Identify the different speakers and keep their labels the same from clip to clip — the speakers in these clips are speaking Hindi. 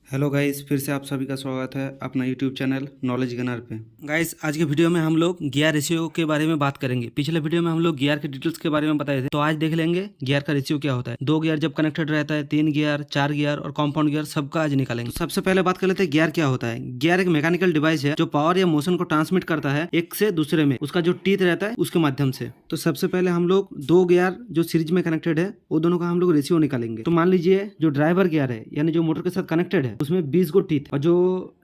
Speaker 1: हेलो गाइस, फिर से आप सभी का स्वागत है अपना यूट्यूब चैनल नॉलेज गनर पे। गाइस, आज के वीडियो में हम लोग गियर रेशियो के बारे में बात करेंगे। पिछले वीडियो में हम लोग गियर के डिटेल्स के बारे में बताए थे, तो आज देख लेंगे गियर का रेशियो क्या होता है। 2 गियर जब कनेक्टेड रहता है, 3 गियर, 4 गियर और कॉम्पाउंड गियर सबका आज निकालेंगे। तो सबसे पहले बात कर लेते हैं गियर क्या होता है। गियर एक मैकेनिकल डिवाइस है जो पावर या मोशन को ट्रांसमिट करता है एक से दूसरे में, उसका जो टीथ रहता है उसके माध्यम से। तो सबसे पहले हम लोग 2 गियर जो सीरीज में कनेक्टेड है वो दोनों का हम लोग रेशियो निकालेंगे। तो मान लीजिए जो ड्राइवर गियर है यानी जो मोटर के साथ कनेक्टेड है उसमें 20 गो टीथ, और जो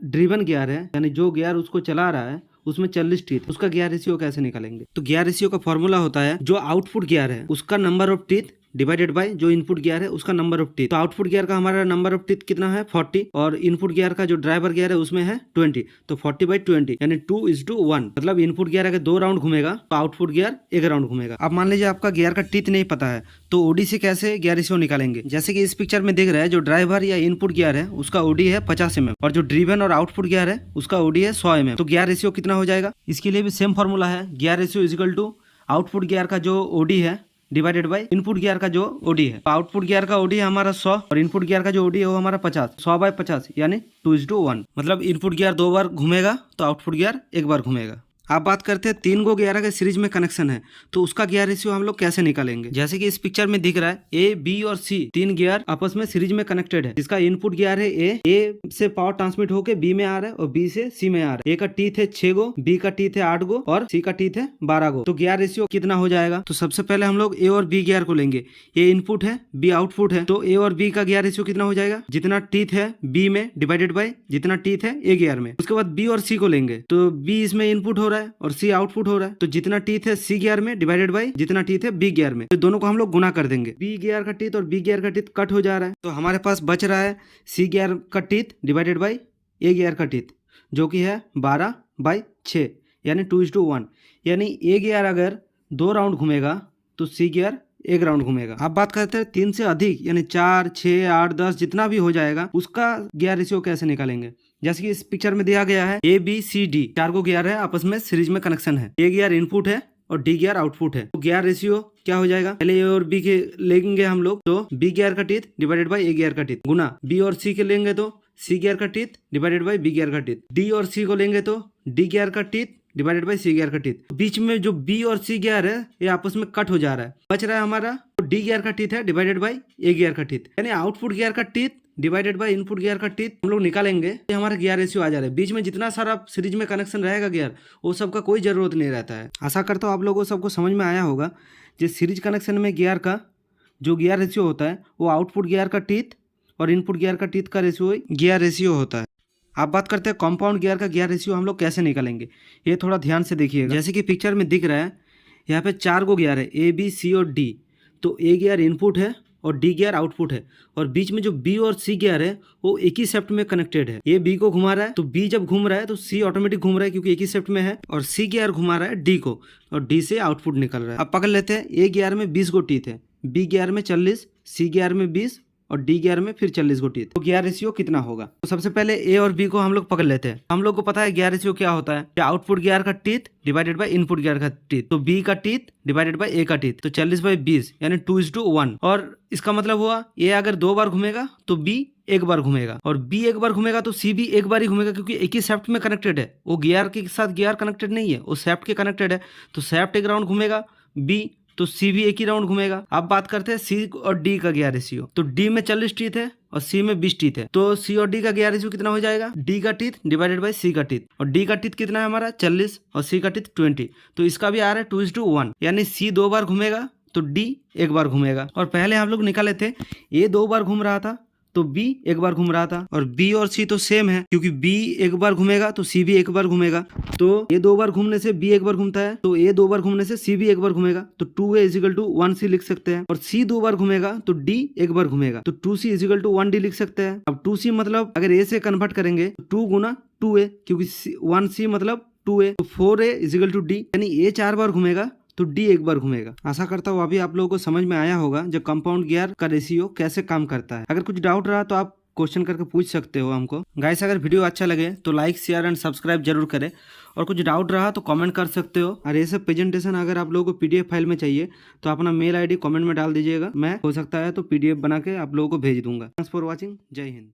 Speaker 1: ड्रिवन गियर है यानी जो गियर उसको चला रहा है उसमें 40 टीथ। उसका गियर रेशियो कैसे निकालेंगे? तो गियर रेशियो का फॉर्मूला होता है जो आउटपुट गियर है उसका number of teeth divided bye जो इनपुट गियर है उसका नंबर ऑफ टीथ। तो आउटपुट गियर का हमारा नंबर ऑफ टीथ कितना है 40, और इनपुट गियर का जो ड्राइवर गियर है उसमें है 20। तो 40/20 यानी 2:1। मतलब इनपुट गियर अगर 2 राउंड घूमेगा तो आउटपुट गियर 1 राउंड घूमेगा। अब मान लीजिए आपका गियर का टीथ नहीं पता है, तो ओडी से कैसे गियर रेशियो निकालेंगे? जैसे कि इस पिक्चर में देख रहे हैं, जो ड्राइवर या इनपुट गियर है उसका ओडी है 50 mm, और जो ड्रिवन और आउटपुट गियर है उसका ओडी है 100 mm। तो गियर रेशियो कितना हो जाएगा? इसके लिए भी सेम फॉर्मूला है। Gear ratio equal to output gear का जो ओडी है डिवाइडेड बाय इनपुट गियर का जो ओडी है। आउटपुट गियर का ओडी है हमारा 100 और इनपुट गियर का जो ओडी है वो हमारा 50। 100/50 यानी 2:1। मतलब इनपुट गियर 2 बार घूमेगा तो आउटपुट गियर 1 बार घूमेगा। आप बात करते हैं 3 गो गियर का सीरीज में कनेक्शन है, तो उसका गियर रेशियो हम लोग कैसे निकालेंगे? जैसे कि इस पिक्चर में दिख रहा है ए, बी और सी 3 गियर आपस में सीरीज में कनेक्टेड है। जिसका इनपुट गियर है ए से पावर ट्रांसमिट होकर बी में आ रहा है और बी से सी में आ रहा है। ए का टीथ है 6 गो, बी का टीथ है 8 गो और सी का टीथ है 12 गो। तो गियर रेशियो कितना हो जाएगा? तो सबसे पहले हम लोग ए और बी गियर को लेंगे। ए इनपुट है, बी आउटपुट है, तो ए और बी का गियर रेशियो कितना हो जाएगा? जितना टीथ है बी में डिवाइडेड बाय जितना टीथ है ए गियर में। उसके बाद बी और सी को लेंगे, तो बी इसमें इनपुट हो रहा है और सी आउटपुट हो रहा है, तो जितना टीथ है सी गियर में डिवाइडेड बाय जितना टीथ है बी गियर में। तो दोनों को हम लोग गुना कर देंगे। बी गियर का टीथ और बी गियर का टीथ कट हो जा रहा है, तो हमारे पास बच रहा है सी गियर का teeth divided by A gear का टीथ, जो कि है 12/6 यानी 2:1। यानी ए गियर अगर 2 राउंड घूमेगा तो सी गियर 1 राउंड घूमेगा। अब बात करते हैं 3 से अधिक यानी 4, 6, 8, 10 जितना भी हो जाएगा उसका गियर रेशियो कैसे निकालेंगे? जैसे कि इस पिक्चर में दिया गया है ए, बी, सी, डी 4 गो गियर है, आपस में सीरीज में कनेक्शन है। ए गियर इनपुट है और डी गियर आउटपुट है। तो गियर रेशियो क्या हो जाएगा? पहले ए और बी के लेंगे हम लोग, तो बी गियर का teeth divided by A gear का टीथ, गुना बी और सी के लेंगे तो सी गियर का teeth divided by B gear का टीथ। डी और सी को लेंगे तो डी गियर का teeth divided by C gear का टीथ। बीच में जो बी और सी गियर है ये आपस में कट हो जा रहा है, बच रहा है हमारा तो डी गियर का टीथ है डिवाइडेड बाय ए गियर का टीथ। यानी आउटपुट गियर का teeth divided by input gear का टीथ हम लोग निकालेंगे, ये हमारा गियर रेशियो आ जा रहा है। बीच में जितना सारा सीरीज में कनेक्शन रहेगा गियर, वो सबका कोई जरूरत नहीं रहता है। आशा करता हूँ आप लोगों को सबको समझ में आया होगा। जिस सीरीज कनेक्शन में गियर का जो गियर रेशियो होता है वो आउटपुट गियर का टीथ और इनपुट गियर का टीथ का रेशियो गियर रेशियो होता है। आप बात करते हैं कॉम्पाउंड गियर का गियर रेशियो हम लोग कैसे निकालेंगे, ये थोड़ा ध्यान से देखिएगा। जैसे कि पिक्चर में दिख रहा है यहाँ पे 4 गो गियर है ए, बी, सी और डी। तो ए गियर इनपुट है और डी गियर आउटपुट है, और बीच में जो बी और सी गियर है वो एक ही शेफ्ट में कनेक्टेड है। ये बी को घुमा रहा है तो बी जब घूम रहा है तो सी ऑटोमेटिक घूम रहा है क्योंकि एक ही शेफ्ट में है, और सी गियर घुमा रहा है डी को और डी से आउटपुट निकल रहा है। अब पकड़ लेते हैं, ए गियर में 20 गो टीथ है, बी गियर में 40, सी गियर में 20 और डी गियर में फिर 40 गो टीथ। तो गियर रेशियो कितना होगा? तो सबसे पहले ए और बी को हम लोग पकड़ लेते हैं। हम लोग को पता है गियर रेशियो क्या होता है, आउटपुट गियर का teeth divided by input gear का टीथ। तो बी का टीथ डिवाइडेड बाय ए का टीथ, तो 40/20 यानी 2:1। और इसका मतलब हुआ ए अगर 2 बार घूमेगा तो बी 1 बार घूमेगा, और बी 1 बार घूमेगा तो सी भी 1 बार ही घूमेगा क्योंकि एक ही शेफ्ट में कनेक्टेड है। वो गियर के साथ गियर कनेक्टेड नहीं है, वो शेफ्ट के कनेक्टेड है। तो शेफ्ट 1 राउंड घूमेगा बी, तो सी भी 1 ही राउंड घूमेगा। अब बात करते हैं सी और डी का गियर रेशियो। तो डी में 40 टीथ है और सी में 20 टीथ है, तो सी और डी का गियर रेशियो कितना हो जाएगा? डी का टीथ डिवाइडेड बाय सी का टीथ, और डी का टीथ कितना है हमारा 40 और सी का टीथ 20। तो इसका भी आ रहा है 2:1, यानी सी 2 बार घूमेगा तो डी 1 बार घूमेगा। और पहले हम लोग निकाले थे ए 2 बार घूम रहा था तो बी 1 बार घूम रहा था, और बी और सी तो सेम है क्योंकि बी 1 बार घूमेगा तो सी भी 1 बार घूमेगा। तो ए 2 बार घूमने से बी 1 बार घूमता है, तो ए 2 बार घूमने से सी भी 1 बार घूमेगा, तो 2a = 1c लिख सकते हैं। और सी 2 बार घूमेगा तो डी 1 बार घूमेगा, तो 2c = 1d लिख सकते हैं। अब 2c मतलब अगर ए से कन्वर्ट करेंगे तो 2 गुना 2a, क्योंकि 1c मतलब 2a, तो 4a = d, यानी ए 4 बार घूमेगा तो डी 1 बार घूमेगा। आशा करता हूँ अभी आप लोगों को समझ में आया होगा जो कंपाउंड गियर का रेशियो कैसे काम करता है। अगर कुछ डाउट रहा तो आप क्वेश्चन करके पूछ सकते हो हमको। गाइस, अगर वीडियो अच्छा लगे तो लाइक, शेयर एंड सब्सक्राइब जरूर करें, और कुछ डाउट रहा तो कमेंट कर सकते हो। और ये सब प्रेजेंटेशन अगर आप लोगों को पीडीएफ फाइल में चाहिए तो अपना मेल आईडी कमेंट में डाल दीजिएगा, मैं हो सकता है तो पीडीएफ बना के आप लोगों को भेज दूंगा। Thanks for watching. जय हिंद।